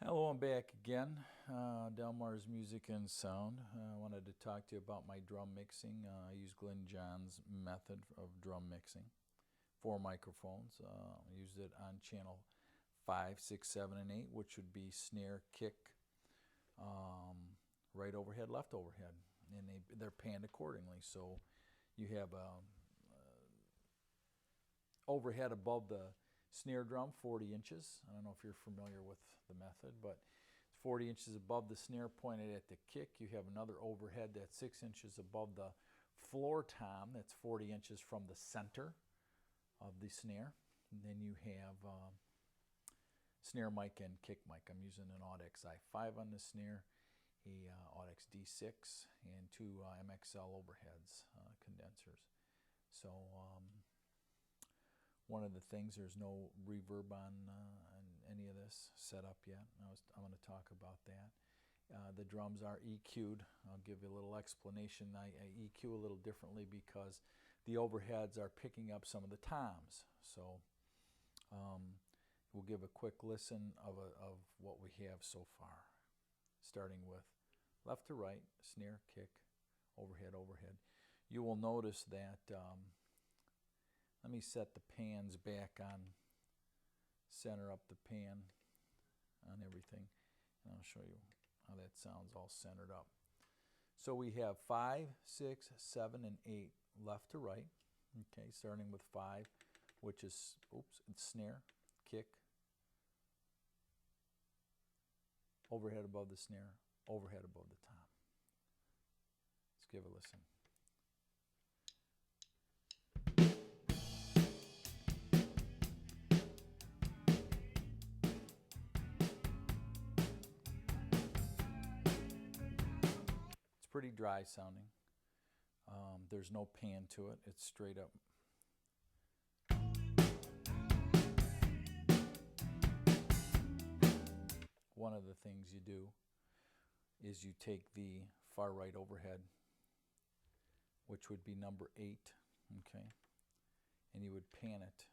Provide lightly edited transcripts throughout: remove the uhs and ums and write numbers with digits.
Hello, I'm back again. Delmar's Music and Sound. I wanted to talk to you about my drum mixing. I use Glynn Johns Method of drum mixing. 4 microphones. I used it on channel 5, 6, 7, and 8, which would be snare, kick, right overhead, left overhead. And they're panned accordingly. So you have overhead above the snare drum, 40 inches. I don't know if you're familiar with the method, but 40 inches above the snare pointed at the kick. You have another overhead that's 6 inches above the floor tom. That's 40 inches from the center of the snare. And then you have snare mic and kick mic. I'm using an Audix i5 on the snare, a Audix D6, and 2 MXL overheads, condensers. So one of the things, there's no reverb on any of this setup yet. I'm going to talk about that. The drums are EQ'd. I'll give you a little explanation. I EQ a little differently because the overheads are picking up some of the toms. So we'll give a quick listen of what we have so far, starting with left to right, snare, kick, overhead, overhead. You will notice that let me set the pans back on, center up the pan on everything, and I'll show you how that sounds all centered up. So we have 5, 6, 7, and 8 left to right. Okay, starting with 5, which is, snare, kick, overhead above the snare, overhead above the tom. Let's give a listen. Pretty dry sounding. There's no pan to it. It's straight up. One of the things you do is you take the far right overhead, which would be number 8, okay, and you would pan it.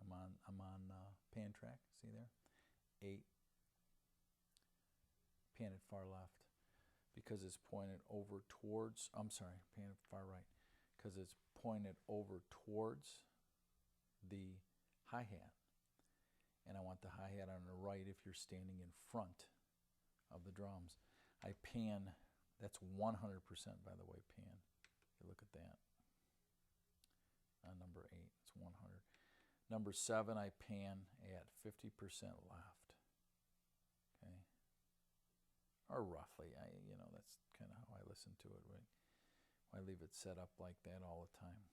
I'm on pan track. See there, 8. Pan it far left because it's pointed over towards, pan it far right because it's pointed over towards the hi-hat. And I want the hi-hat on the right if you're standing in front of the drums. I pan, that's 100% by the way, pan. You look at that. On number 8, it's 100. Number 7, I pan at 50% left. Okay. Or roughly, that's kind of how I listen to it, right? I leave it set up like that all the time.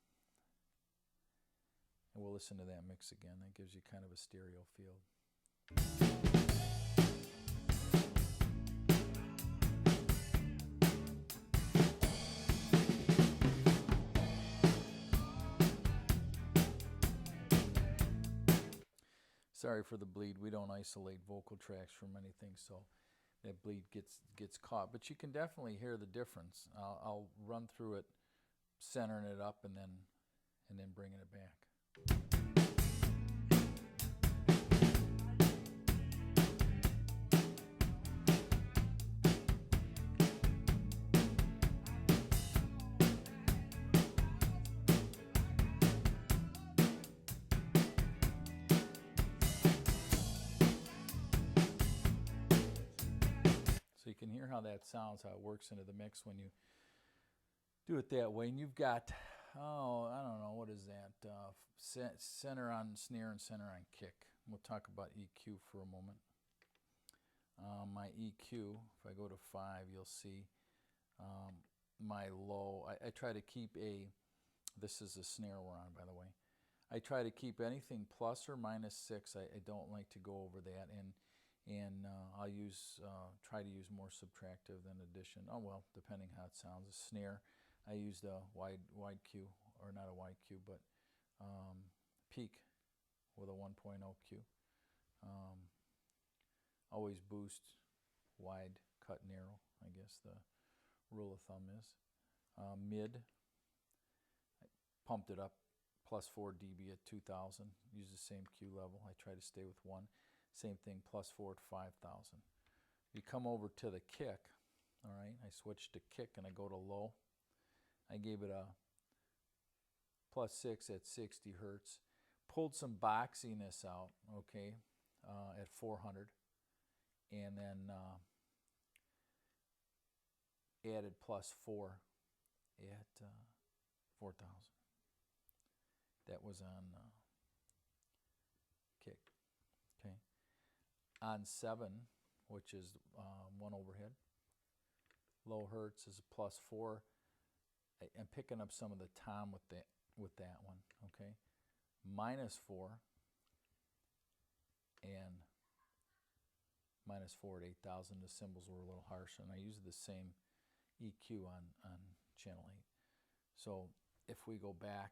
And we'll listen to that mix again. That gives you kind of a stereo feel. Sorry for the bleed. We don't isolate vocal tracks from anything, so that bleed gets caught. But you can definitely hear the difference. I'll run through it, centering it up, and then bringing it back. So you can hear how that sounds, how it works into the mix when you do it that way. And you've got, I don't know, what is that? Center on snare and center on kick. We'll talk about EQ for a moment. My EQ, if I go to 5, you'll see my low. I try to keep this is the snare we're on, by the way. I try to keep anything plus or minus 6. I don't like to go over that. And I'll try to use more subtractive than addition. Oh well, depending how it sounds. A snare, I used a wide Q, or not a wide Q, but peak with a 1.0 Q. Always boost, wide, cut, narrow. I guess the rule of thumb is. Mid, I pumped it up plus 4 dB at 2000. Use the same Q level. I try to stay with 1. Same thing, plus 4 at 5000. You come over to the kick, all right? I switch to kick and I go to low. I gave it a plus 6 at 60 hertz. Pulled some boxiness out, okay, at 400. And then added plus 4 at 4000. That was on kick, okay. On 7, which is 1 overhead, low hertz is a plus 4. I'm picking up some of the tom with that one, okay. Minus 4 and minus 4 at 8000. The cymbals were a little harsh, and I used the same EQ on channel 8. So if we go back,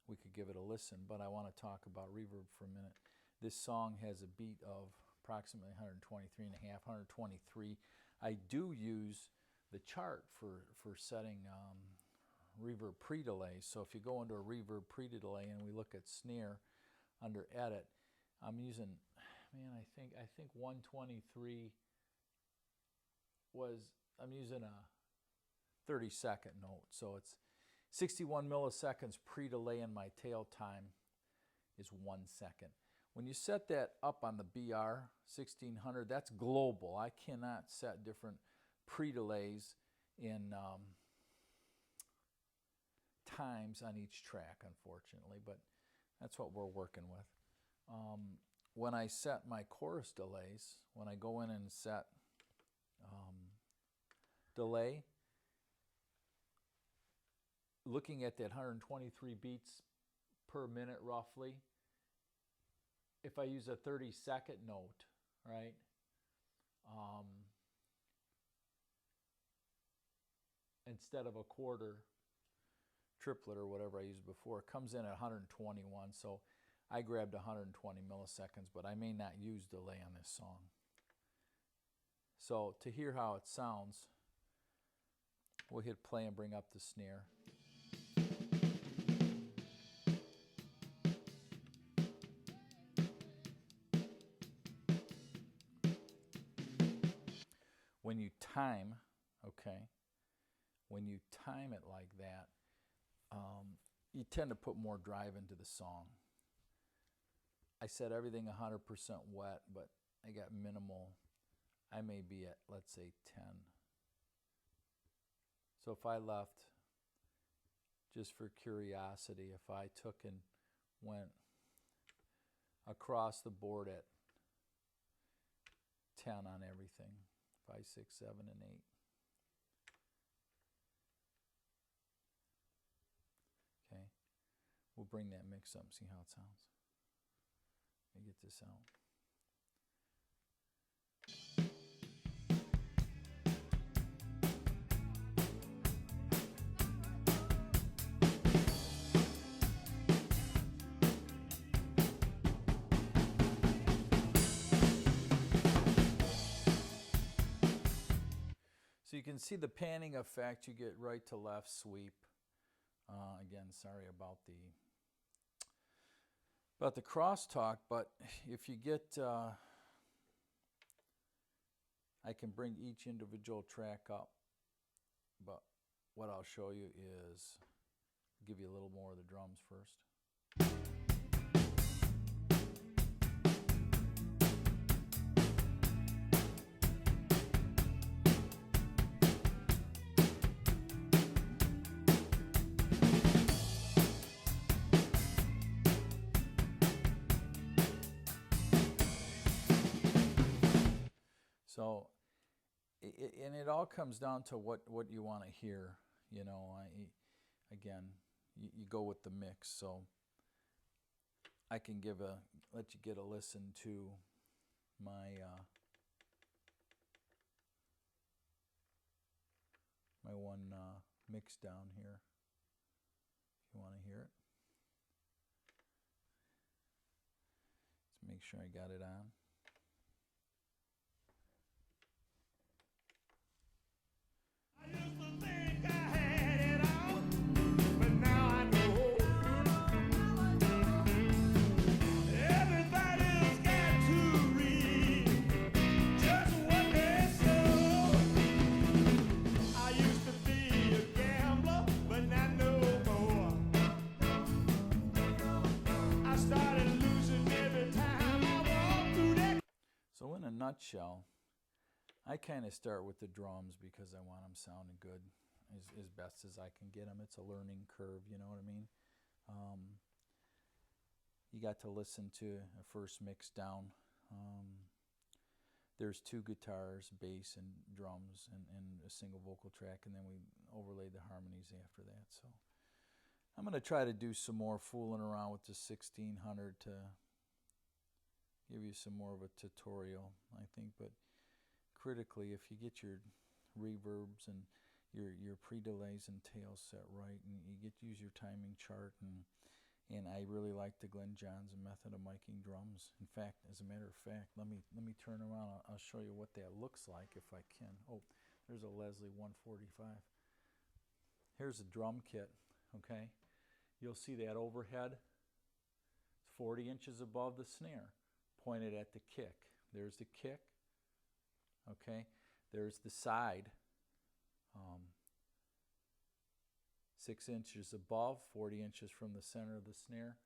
we could give it a listen, but I want to talk about reverb for a minute. This song has a beat of approximately 123 and a half, 123. I do use the chart for setting Reverb Pre-Delay. So if you go into a Reverb Pre-Delay and we look at snare under Edit, I'm using, man, I think 123 was, I'm using a 30-second note. So it's 61 milliseconds pre-delay, and my tail time is 1 second. When you set that up on the BR1600, that's global. I cannot set different pre-delays in times on each track, unfortunately, but that's what we're working with. When I set my chorus delays, when I go in and set delay, looking at that 123 beats per minute roughly, if I use a 30-second note, right, instead of a quarter triplet or whatever I used before, it comes in at 121. So I grabbed 120 milliseconds, but I may not use delay on this song. So to hear how it sounds, we'll hit play and bring up the snare. When you time, okay, when you time it like that, you tend to put more drive into the song. I set everything 100% wet, but I got minimal. I may be at, let's say, 10. So if I left, just for curiosity, if I took and went across the board at 10 on everything, 5, 6, 7, and 8. Okay, we'll bring that mix up and see how it sounds. Let me get this out. So you can see the panning effect. You get right to left sweep. Again, sorry about the crosstalk, but if you get, I can bring each individual track up, but what I'll show you is, give you a little more of the drums first. So, and it all comes down to what you want to hear, you know. Again, you go with the mix. So I can let you get a listen to my my one mix down here, if you want to hear it. Let's make sure I got it on. I used to think I had it all, but now nutshell, I kind of start with the drums because I want them sounding good as best as I can get them. It's a learning curve, you know what I mean? You got to listen to a first mix down. There's 2 guitars, bass and drums, and a single vocal track, and then we overlaid the harmonies after that. So I'm going to try to do some more fooling around with the 1600 to give you some more of a tutorial, I think. But critically, if you get your reverbs and your pre-delays and tails set right, and you use your timing chart, and I really like the Glynn Johns Method of miking drums. In fact, as a matter of fact, let me turn around. I'll show you what that looks like if I can. Oh, there's a Leslie 145. Here's a drum kit, okay? You'll see that overhead. It's 40 inches above the snare, pointed at the kick. There's the kick, okay? There's the side. 6 inches above, 40 inches from the center of the snare.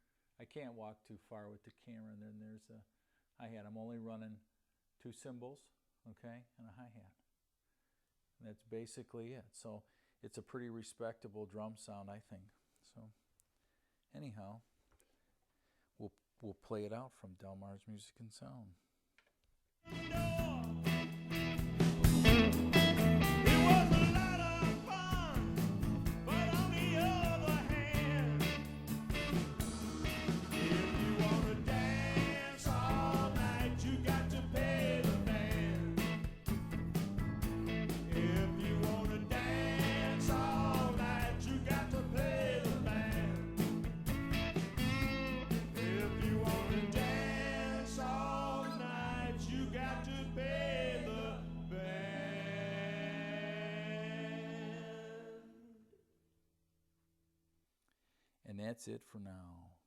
I can't walk too far with the camera, and then there's a hi-hat. I'm only running 2 cymbals, okay, and a hi-hat. And that's basically it. So it's a pretty respectable drum sound, I think. So anyhow, we'll play it out from Delmar's Music and Sound. And that's it for now.